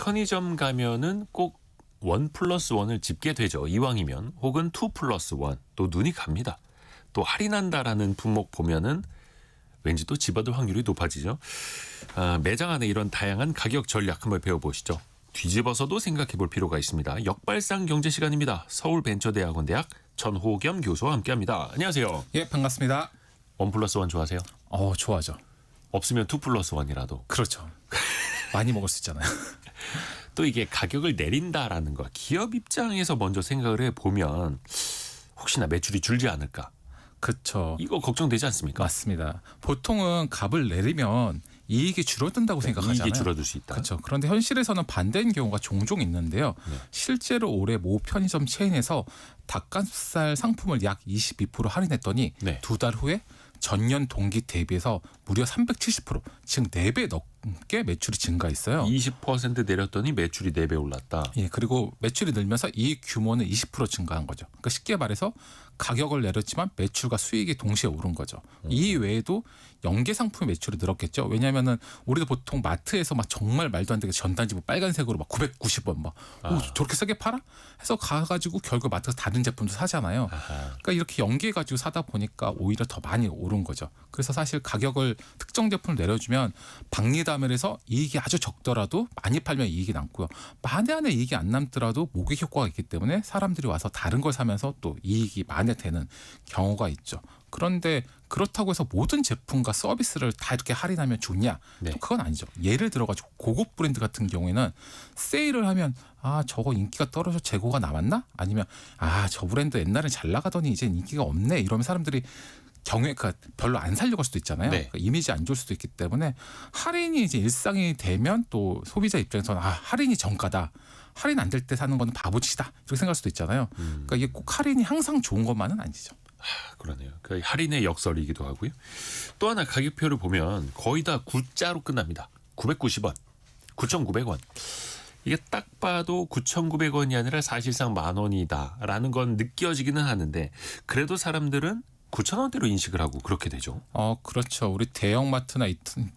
편의점 가면은 꼭 1+1을 집게 되죠. 이왕이면. 혹은 2+1. 또 눈이 갑니다. 또 할인한다라는 품목 보면은 왠지 또 집어들 확률이 높아지죠. 매장 안에 이런 다양한 가격 전략 한번 배워보시죠. 뒤집어서도 생각해 볼 필요가 있습니다. 역발상 경제 시간입니다. 서울벤처대학원대학 전호겸 교수와 함께합니다. 안녕하세요. 예, 반갑습니다. 1+1 좋아하세요? 좋아하죠. 없으면 2+1이라도. 그렇죠. 많이 먹을 수 있잖아요. 또 이게 가격을 내린다라는 거 기업 입장에서 먼저 생각을 해보면 혹시나 매출이 줄지 않을까. 그렇죠. 이거 걱정되지 않습니까? 맞습니다. 보통은 값을 내리면 이익이 줄어든다고 생각하잖아요. 이익이 줄어들 수 있다. 그렇죠. 그런데 현실에서는 반대인 경우가 종종 있는데요. 네. 실제로 올해 모 편의점 체인에서 닭가슴살 상품을 약 22% 할인했더니 네. 2달 후에 전년 동기 대비해서 무려 370%, 즉 4배 넘게 매출이 증가했어요. 20% 내렸더니 매출이 4배 올랐다. 예, 그리고 매출이 늘면서 이익 규모는 20% 증가한 거죠. 그러니까 쉽게 말해서 가격을 내렸지만 매출과 수익이 동시에 오른 거죠. 이 외에도 연계 상품의 매출이 늘었겠죠. 왜냐하면은 우리도 보통 마트에서 막 정말 말도 안 되게 전단지 뭐 빨간색으로 막 990원 막 저렇게 싸게 팔아? 해서 가가지고 결국 마트에서 다른 제품도 사잖아요. 그러니까 이렇게 연계해가지고 사다 보니까 오히려 더 많이 오른 거죠. 그래서 사실 가격을 특정 제품을 내려주면 박리담을해서 이익이 아주 적더라도 많이 팔면 이익이 남고요. 만에 안에 이익이 안 남더라도 모객 효과가 있기 때문에 사람들이 와서 다른 걸 사면서 또 이익이 만에 되는 경우가 있죠. 그런데 그렇다고 해서 모든 제품과 서비스를 다 이렇게 할인하면 좋냐? 네. 또 그건 아니죠. 예를 들어가지고 고급 브랜드 같은 경우에는 세일을 하면 저거 인기가 떨어져 재고가 남았나? 아니면 저 브랜드 옛날에 잘 나가더니 이제 인기가 없네. 이러면 사람들이 경우가 별로 안 살려고 할 수도 있잖아요. 네. 그러니까 이미지 안 좋을 수도 있기 때문에 할인이 이제 일상이 되면 또 소비자 입장에서는 할인이 정가다. 할인 안 될 때 사는 거는 바보짓이다. 이렇게 생각할 수도 있잖아요. 그러니까 이게 꼭 할인이 항상 좋은 것만은 아니죠. 그러네요. 그 할인의 역설이기도 하고요. 또 하나 가격표를 보면 거의 다 구자로 끝납니다. 990원, 9,900원. 이게 딱 봐도 9,900원이 아니라 사실상 10,000원이다라는 건 느껴지기는 하는데 그래도 사람들은 9,000원대로 인식을 하고 그렇게 되죠. 그렇죠. 우리 대형마트나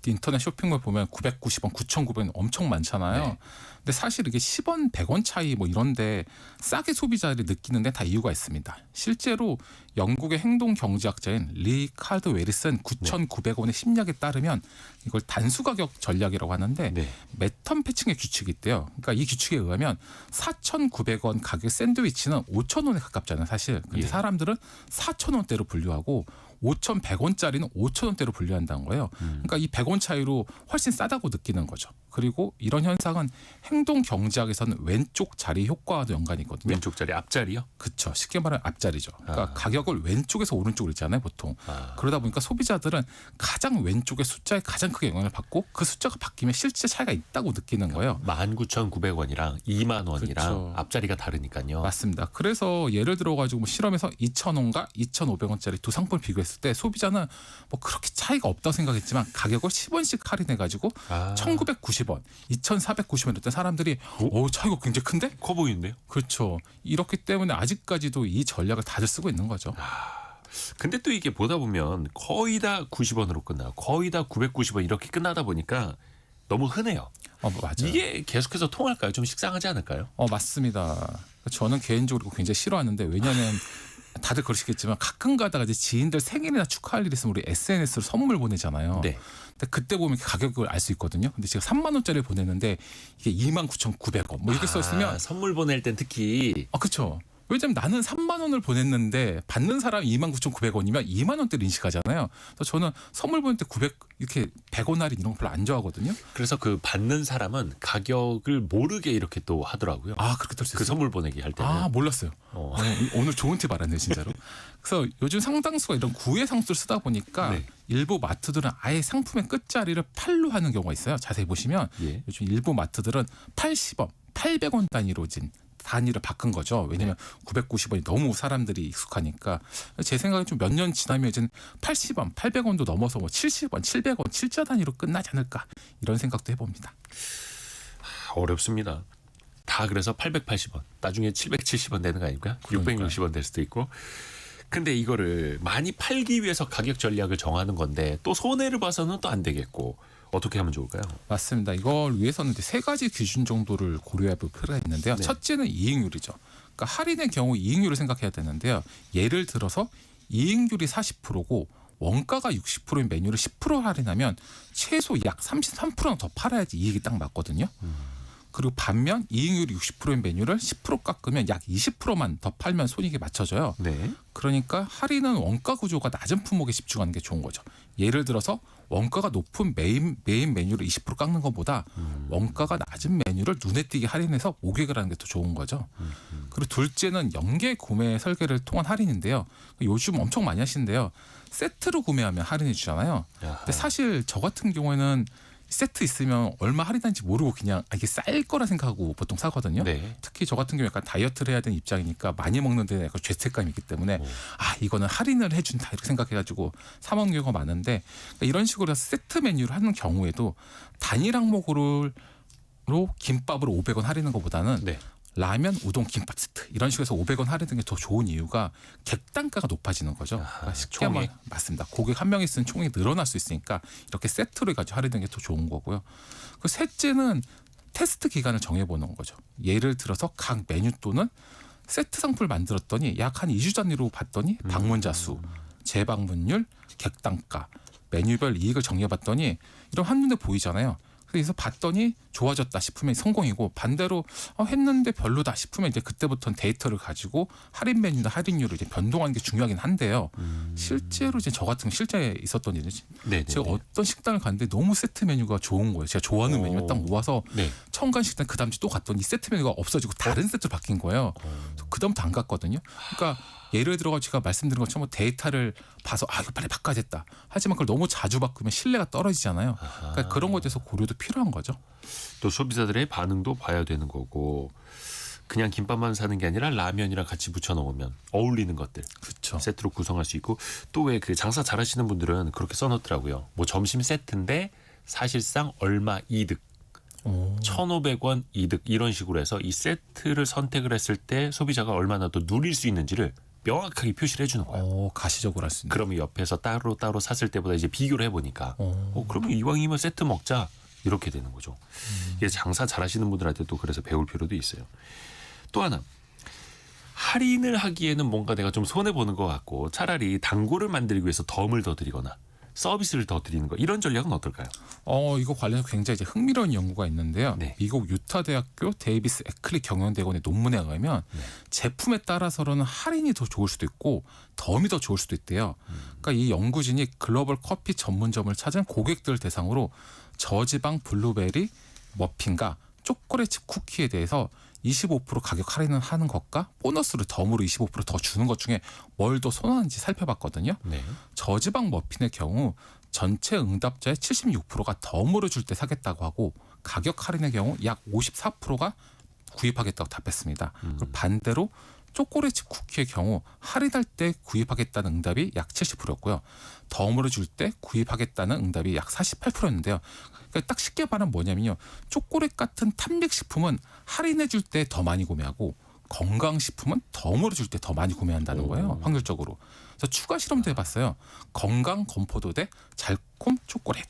인터넷 쇼핑몰 보면 990원, 9,900원 엄청 많잖아요. 네. 근데 사실 이게 10원, 100원 차이 뭐 이런데 싸게 소비자들이 느끼는 데 다 이유가 있습니다. 실제로 영국의 행동 경제학자인 리카드 웨리슨 9,900원의 심리학에 따르면 이걸 단수 가격 전략이라고 하는데 네. 매턴 패칭의 규칙이 있대요. 그러니까 이 규칙에 의하면 4,900원 가격 샌드위치는 5,000원에 가깝잖아요, 사실. 근데 예. 사람들은 4,000원대로 분류하고 5,100원짜리는 5,000원대로 분류한다는 거예요. 그러니까 이 100원 차이로 훨씬 싸다고 느끼는 거죠. 그리고 이런 현상은 행동 경제학에서는 왼쪽 자리 효과와도 연관이 있거든요. 왼쪽 자리, 앞자리요? 그렇죠. 쉽게 말하면 앞자리죠. 그러니까 가격을 왼쪽에서 오른쪽으로 있잖아요, 보통. 그러다 보니까 소비자들은 가장 왼쪽의 숫자에 가장 크게 영향을 받고 그 숫자가 바뀌면 실제 차이가 있다고 느끼는 거예요. 19,900원이랑 2만 원이랑 그렇죠. 앞자리가 다르니까요. 맞습니다. 그래서 예를 들어가지고 뭐 실험에서 2,000원과 2,500원짜리 두 상품을 비교했을 때 소비자는 뭐 그렇게 차이가 없다고 생각했지만 가격을 10원씩 할인해가지고 1,990원, 2,490원 했던 사람들이 차이가 굉장히 큰데? 커 보이는데요? 그렇죠. 이렇기 때문에 아직까지도 이 전략을 다들 쓰고 있는 거죠. 근데 또 이게 보다 보면 거의 다 90원으로 끝나요. 거의 다 990원 이렇게 끝나다 보니까 너무 흔해요. 맞아요. 이게 계속해서 통할까요? 좀 식상하지 않을까요? 맞습니다. 저는 개인적으로 이거 굉장히 싫어하는데 왜냐하면 다들 그러시겠지만 가끔 가다가 이제 지인들 생일이나 축하할 일 있으면 우리 SNS로 선물 보내잖아요. 네. 근데 그때 보면 가격을 알 수 있거든요. 근데 제가 3만 원짜리를 보냈는데 이게 29,900원 뭐 이렇게 써 있으면 선물 보낼 땐 특히 그렇죠. 왜냐면 나는 3만 원을 보냈는데 받는 사람이 29,900원이면 2만 원대를 인식하잖아요. 그래서 저는 선물 보낼 때 900 이렇게 100원 할인 이런 거 별로 안 좋아하거든요. 그래서 그 받는 사람은 가격을 모르게 이렇게 또 하더라고요. 그렇게 될 수 그 있어요. 선물 보내기 할 때는. 몰랐어요. 오늘 좋은 팁 알았네요, 진짜로. 그래서 요즘 상당수가 이런 구애 상수를 쓰다 보니까 네. 일부 마트들은 아예 상품의 끝자리를 8로 하는 경우가 있어요. 자세히 보시면 예. 요즘 일부 마트들은 80원, 800원 단위로 단위를 바꾼 거죠. 왜냐하면 990원이 너무 사람들이 익숙하니까 제 생각에 좀 몇 년 지나면 이제 80원, 800원도 넘어서 뭐 70원, 700원, 7자 단위로 끝나지 않을까 이런 생각도 해봅니다. 어렵습니다. 다 그래서 880원, 나중에 770원 되는 거 아닙니까? 그러니까요. 660원 될 수도 있고. 근데 이거를 많이 팔기 위해서 가격 전략을 정하는 건데 또 손해를 봐서는 또 안 되겠고 어떻게 하면 좋을까요? 맞습니다. 이걸 위해서는 이제 세 가지 기준 정도를 고려해 볼 필요가 있는데요. 네. 첫째는 이익률이죠. 그러니까 할인의 경우 이익률을 생각해야 되는데요. 예를 들어서 이익률이 40%고 원가가 60%인 메뉴를 10% 할인하면 최소 약 33%는 더 팔아야지 이익이 딱 맞거든요. 그리고 반면 이익률이 60%인 메뉴를 10% 깎으면 약 20%만 더 팔면 손익이 맞춰져요. 네. 그러니까 할인은 원가 구조가 낮은 품목에 집중하는 게 좋은 거죠. 예를 들어서 원가가 높은 메인 메뉴를 20% 깎는 것보다 원가가 낮은 메뉴를 눈에 띄게 할인해서 모객을 하는 게 더 좋은 거죠. 그리고 둘째는 연계 구매 설계를 통한 할인인데요. 요즘 엄청 많이 하시는데요. 세트로 구매하면 할인해 주잖아요. 근데 사실 저 같은 경우에는 세트 있으면 얼마 할인한지 모르고 그냥 이게 쌀 거라 생각하고 보통 사거든요. 네. 특히 저 같은 경우 약간 다이어트를 해야 되는 입장이니까 많이 먹는데 약간 죄책감이 있기 때문에 이거는 할인을 해준다 이렇게 생각해가지고 사 먹는 경우가 많은데 그러니까 이런 식으로 해서 세트 메뉴를 하는 경우에도 단일 항목으로 김밥을 500원 할인하는 것보다는 네. 라면, 우동, 김밥 세트 이런 식으로 해서 500원 할인하는 게 더 좋은 이유가 객단가가 높아지는 거죠. 그러니까 쉽게 총액. 말하면 맞습니다. 고객 한 명이 쓴 총액이 늘어날 수 있으니까 이렇게 세트로 가지고 할인하는 게 더 좋은 거고요. 그 셋째는 테스트 기간을 정해보는 거죠. 예를 들어서 각 메뉴 또는 세트 상품을 만들었더니 약 한 2주 단위로 봤더니 방문자 수, 재방문율, 객단가, 메뉴별 이익을 정해봤더니 이런 한눈에 보이잖아요. 그래서 봤더니 좋아졌다 싶으면 성공이고 반대로 했는데 별로다 싶으면 이제 그때부터는 데이터를 가지고 할인 메뉴나 할인율을 이제 변동하는 게 중요하긴 한데요. 실제로 이제 저 같은 실제 있었던 일이 네. 제가 어떤 식당을 갔는데 너무 세트 메뉴가 좋은 거예요. 제가 좋아하는 메뉴를 딱 모아서 네. 처음 간 식당 그 다음 주 또 갔더니 세트 메뉴가 없어지고 다른 세트로 바뀐 거예요. 그 다음부터 안 갔거든요. 그러니까 예를 들어 제가 말씀드린 것처럼 데이터를 봐서 이거 빨리 바꿔야겠다. 하지만 그걸 너무 자주 바꾸면 신뢰가 떨어지잖아요. 그러니까 그런 것에 대해서 고려도 필요한 거죠. 또 소비자들의 반응도 봐야 되는 거고 그냥 김밥만 사는 게 아니라 라면이랑 같이 붙여 놓으면 어울리는 것들 그렇죠. 세트로 구성할 수 있고 또 왜 그 장사 잘하시는 분들은 그렇게 써놓더라고요. 뭐 점심 세트인데 사실상 얼마 이득 1,500원 이득 이런 식으로 해서 이 세트를 선택을 했을 때 소비자가 얼마나 더 누릴 수 있는지를 명확하게 표시를 해주는 거예요. 가시적으로 할 수 있는. 그러면 옆에서 따로 샀을 때보다 이제 비교를 해보니까 그러면 이왕이면 세트 먹자 이렇게 되는 거죠. 이게 장사 잘하시는 분들한테 또 그래서 배울 필요도 있어요. 또 하나 할인을 하기에는 뭔가 내가 좀 손해 보는 것 같고 차라리 단골을 만들기 위해서 덤을 더 드리거나 서비스를 더 드리는 거 이런 전략은 어떨까요? 이거 관련해서 굉장히 이제 흥미로운 연구가 있는데요. 네. 미국 유타 대학교 데이비스 에클리 경영대학원의 논문에 의하면 제품에 따라서는 할인이 더 좋을 수도 있고 덤이 더 좋을 수도 있대요. 그러니까 이 연구진이 글로벌 커피 전문점을 찾은 고객들 대상으로 저지방 블루베리 머핀과 초콜릿 칩 쿠키에 대해서 25% 가격 할인을 하는 것과 보너스를 덤으로 25%더 주는 것 중에 뭘 더 선호하는지 살펴봤거든요. 네. 저지방 머핀의 경우 전체 응답자의 76%가 덤으로 줄 때 사겠다고 하고 가격 할인의 경우 약 54%가 구입하겠다고 답했습니다. 그리고 반대로 초콜릿 칩 쿠키의 경우 할인할 때 구입하겠다는 응답이 약 70%였고요. 덤으로 줄 때 구입하겠다는 응답이 약 48%였는데요. 그러니까 딱 쉽게 말하면 뭐냐면요. 초콜릿 같은 탄백식품은 할인해 줄 때 더 많이 구매하고 건강식품은 덤으로 줄 때 더 많이 구매한다는 거예요. 확률적으로. 그래서 추가 실험도 해봤어요. 건강 건포도 대 달콤 초콜릿.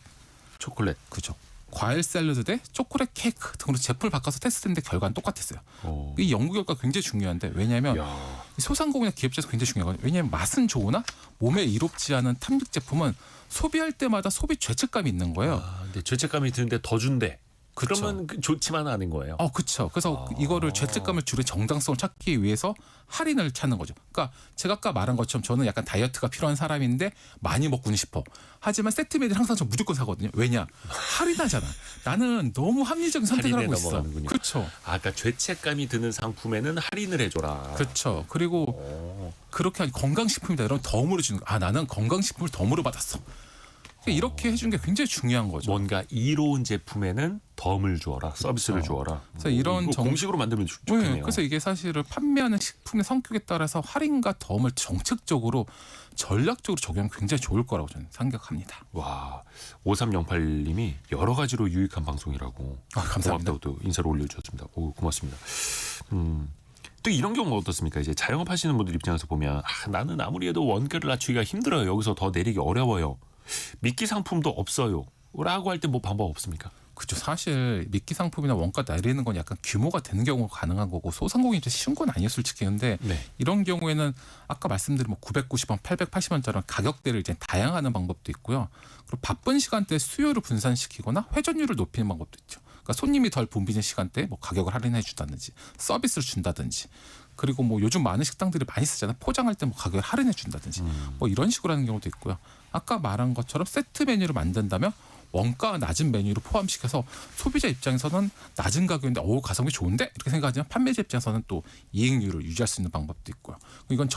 그죠. 과일 샐러드 대 초콜릿 케이크 등으로 제품을 바꿔서 테스트했는데 결과는 똑같았어요. 이 연구 결과가 굉장히 중요한데 왜냐하면 소상공인이나 기업체에서 굉장히 중요하거든요. 왜냐하면 맛은 좋으나 몸에 이롭지 않은 탐닉 제품은 소비할 때마다 소비 죄책감이 있는 거예요. 근데 죄책감이 드는데 더 준대. 그쵸. 그러면 좋지만 않은 거예요. 그렇죠. 그래서 이거를 죄책감을 줄인 정당성을 찾기 위해서 할인을 찾는 거죠. 그러니까 제가 아까 말한 것처럼 저는 약간 다이어트가 필요한 사람인데 많이 먹고는 싶어. 하지만 세트 메뉴를 항상 저 무조건 사거든요. 왜냐? 할인하잖아. 나는 너무 합리적인 선택을 할인에 하고 있어. 넘어가는군요. 그렇죠. 아까 죄책감이 드는 상품에는 할인을 해줘라. 그렇죠. 그리고 그렇게 하니 건강식품이다. 이러면 덤으로 주는 거. 나는 건강식품을 덤으로 받았어. 이렇게 해주는 게 굉장히 중요한 거죠. 뭔가 이로운 제품에는 덤을 주어라, 서비스를 주어라. 그래서 이런 이거 공식으로 만들면 좋겠네요. 네, 그래서 이게 사실은 판매하는 식품의 성격에 따라서 할인과 덤을 정책적으로 전략적으로 적용하면 굉장히 좋을 거라고 저는 생각합니다. 와, 5308님이 여러 가지로 유익한 방송이라고 감사합니다. 고맙다고 또 인사를 올려주셨습니다. 오, 고맙습니다. 또 이런 경우가 어떻습니까? 이제 자영업하시는 분들 입장에서 보면 나는 아무리 해도 원가를 낮추기가 힘들어요. 여기서 더 내리기 어려워요. 미끼 상품도 없어요. 라고 할 때 뭐 방법 없습니까? 그렇죠. 사실 미끼 상품이나 원가 내리는 건 약간 규모가 되는 경우가 가능한 거고 소상공인이 쉬운 건 아니에요, 솔직히. 근데 네. 이런 경우에는 아까 말씀드린 뭐 990원, 880원처럼 가격대를 이제 다양화하는 방법도 있고요. 그리고 바쁜 시간대에 수요를 분산시키거나 회전율을 높이는 방법도 있죠. 그러니까 손님이 덜 붐비는 시간대에 뭐 가격을 할인해 준다든지 서비스를 준다든지, 그리고 뭐 요즘 많은 식당들이 많이 쓰잖아요. 포장할 때 뭐 가격을 할인해 준다든지 뭐 이런 식으로 하는 경우도 있고요. 아까 말한 것처럼 세트 메뉴를 만든다면 원가 낮은 메뉴를 포함시켜서 소비자 입장에서는 낮은 가격인데 가성비 좋은데 이렇게 생각하지만 판매자 입장에서는 또 이익률을 유지할 수 있는 방법도 있고요. 이건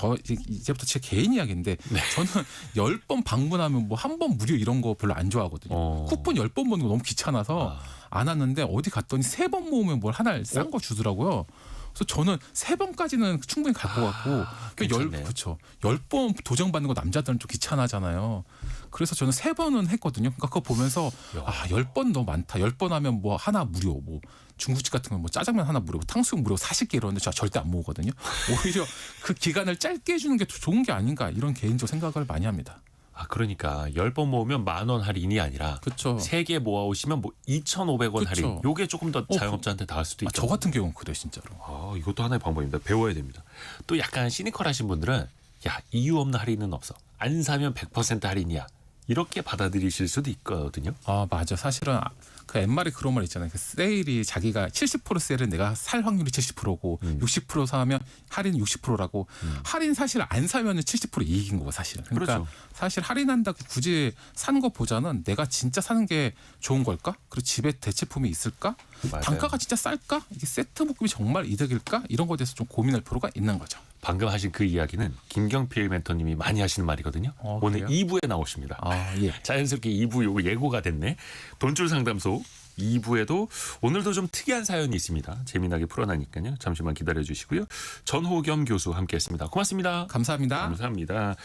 이제부터 제 개인 이야기인데 저는 10번 방문하면 뭐 한 번 무료 이런 거 별로 안 좋아하거든요. 쿠폰 10번 모는 거 너무 귀찮아서 안 하는데 어디 갔더니 3번 모으면 뭘 하나 싼 거 주더라고요. 그래서 저는 3번까지는 충분히 갈 것 같고, 그렇죠. 10번 도전받는 거 남자들은 좀 귀찮아하잖아요. 그래서 저는 3번은 했거든요. 그러니까 그거 보면서 10번 너무 많다. 10번 하면 뭐 하나 무료, 뭐 중국집 같은 건 뭐 짜장면 하나 무료, 탕수육 무료 40개 이러는데 제가 절대 안 모으거든요. 오히려 그 기간을 짧게 해주는 게 더 좋은 게 아닌가, 이런 개인적 생각을 많이 합니다. 그러니까 10번 모으면 10,000원 할인이 아니라 그렇죠. 3개 모아오시면 뭐 2,500원 할인. 요게 조금 더 자영업자한테 닿을 수도 있죠. 저 같은 경우는 그래 진짜로. 이것도 하나의 방법입니다. 배워야 됩니다. 또 약간 시니컬하신 분들은 이유 없는 할인은 없어. 안 사면 100% 할인이야. 이렇게 받아들이실 수도 있거든요. 맞아. 사실은 그 옛말에 그런 말 있잖아요. 그 세일이 자기가 70% 세일은 내가 살 확률이 70%고 60% 사면 할인 60%라고. 할인 사실 안 사면은 70% 이익인 거고 사실. 그러니까 그렇죠. 사실 할인한다고 굳이 사는 것보다는 내가 진짜 사는 게 좋은 걸까? 그리고 집에 대체품이 있을까? 맞아요. 단가가 진짜 쌀까? 이게 세트 묶음이 정말 이득일까? 이런 거에 대해서 좀 고민할 필요가 있는 거죠. 방금 하신 그 이야기는 김경필 멘토님이 많이 하시는 말이거든요. 오늘 그래요? 2부에 나오십니다. 예. 자연스럽게 2부 요거 예고가 됐네. 돈줄 상담소 2부에도 오늘도 좀 특이한 사연이 있습니다. 재미나게 풀어나니까요. 잠시만 기다려 주시고요. 전호겸 교수 함께했습니다. 고맙습니다. 감사합니다. 감사합니다.